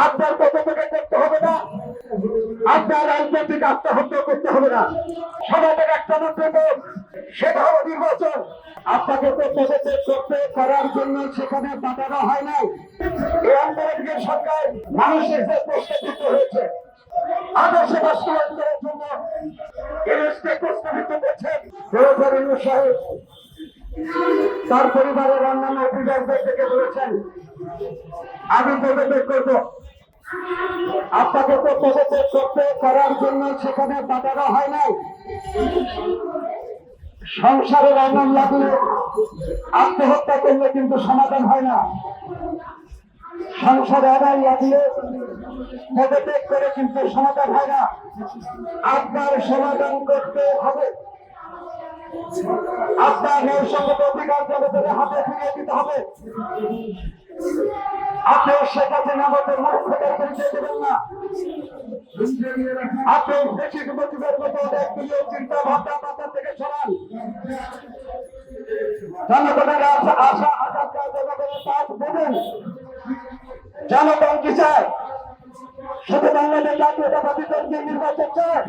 আপনার পদত্যাগ করতে হবে না, আপনার রাজনৈতিক আত্মহত্যা করতে হবে না। সমাজের একটা মন্তব্য, সেটা হলো নির্বাচন। আপনাকে তো পদত্যাগ করতে করার জন্য সেখানে পাঠানো হয় নাই। এই আন্দোলনের সরকার মানুষের যে প্রশ্নবিদ্ধ হয়েছে আদর্শ বাস্তবায়ন করার জন্য এনএসকে প্রস্তাবিত করছেন সাহেব। তার পরিবারের অন্যান্য অভিভাবকদের থেকে বলেছেন আমি পদত্যাগ করব। আপনাকে তো পদত্যাগ করতে করার জন্য সেখানে পাঠানো হয় নাই। সংসারের আনন্দ লাগলে আত্মহত্যা করলে কিন্তু সমাধান হয় না। সংসারে আদায় লাগলে পদত্যাগ করে কিন্তু সমাধান হয় না। আপনার সমাধান করতে হবে। আপনার ন্যায়সঙ্গত অধিকার জনগণের হাতে ফিরিয়ে দিতে হবে। আপনি শেখ হাসিনা মতো মূর্খতার পরিচয় দেবেন না। আপনি দেশের মুজিবের মতো একদলীয় চিন্তা ভাবনা মাথা থেকে সরান। জনগণের আশা আকাঙ্ক্ষা জনগণের কাজ বোঝেন। জনগণ কি চায়? শুধু বাংলাদেশ জাতীয়তাবাদী দলকে নির্বাচন চায়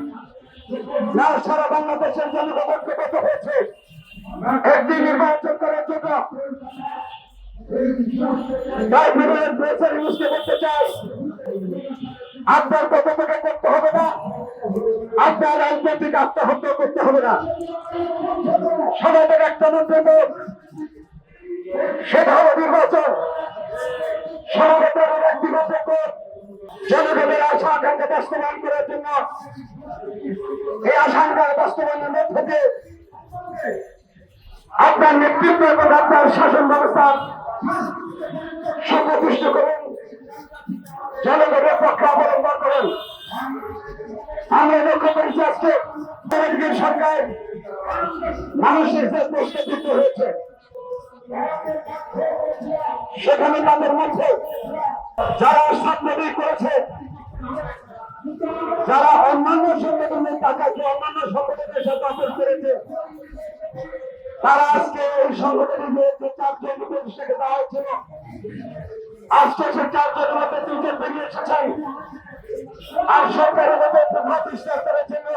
না সারা বাংলাদেশের জনগণ ঐক্যবদ্ধ হয়েছে একটি নির্বাচন করার জন্য। করতে চাই আপনার পদত্যাগ করতে হবে না, আপনার রাজনৈতিক আত্মহত্যা করতে হবে না। সমাজের একটা মন্তব্য, সেটা হলো নির্বাচন। সমাবেশের ব্যক্তিগত জনগণের আশা আকাঙ্ক্ষা বাস্তবায়ন করার জন্য এই আশঙ্কার বাস্তবায়নের মধ্য দিয়ে আপনার নেতৃত্ব এবং আপনার শাসন ব্যবস্থা সুপ্রতিষ্ঠিত করুন, জনগণের পক্ষে অবলম্বন করুন। আমরা লক্ষ্য করেছি আজকে সরকার মানুষের যে প্রশ্নবিদ্ধ হয়েছে সেখানে তাদের মধ্যে যারা ছাত্রলীগ করেছে, যারা অন্যান্য সংগঠনের টাকাকে অন্যান্য সংগঠনের সাথে আপোষ করেছে, তারা আজকে এই সংগঠনের বিরুদ্ধে 4 জন উপদেষ্টাকে দেওয়া হয়েছিল। আজকে সে 4 জনের মধ্যে 2 জন বেরিয়ে এসেছেন। আর সরকারের মধ্যে প্রভাব বিস্তার করার জন্য,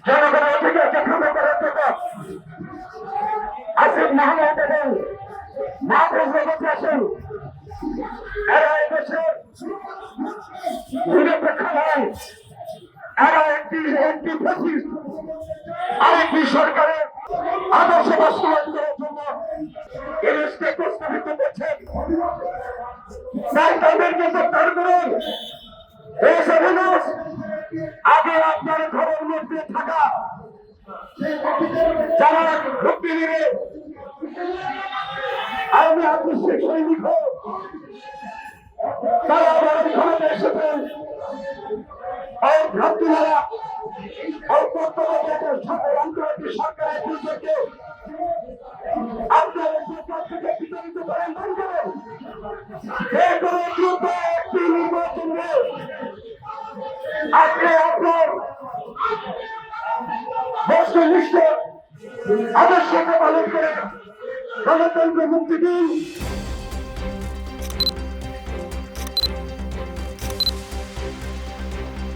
জনগণের অধিকারকে ক্ষমা করার জন্য আসিফ মাহমুদ এবং মাহফুজ রেখে আসেন। এরা এদেশের নিরপেক্ষ নয়, এরা একটি ফ্যাসিস্ট আরেকটি সরকারের আদর্শ বাস্তবায়ন করার জন্য এনএসকে প্রস্তাবিত করছেন। তাই তাদেরকে প্রত্যাহার করুন। আগে আপনার ঘরের মধ্যে থাকা যারা ঘুরতে নিয়ে আমি আদর্শিক সৈনিক হোক, তারা আবার ক্ষমতা এসেছেন। ওই ভ্রাতৃরা ওই আন্তর্জাতিক সরকারের দুর্যোগে আপনারা সরকার থেকে বিতাড়িত করেন, বন্ধ করেন। একটি নির্বাচন আপনি আপনার বস্তুনিষ্ঠ আদর্শকে পালন করে গণতন্ত্র মুক্তি দিন।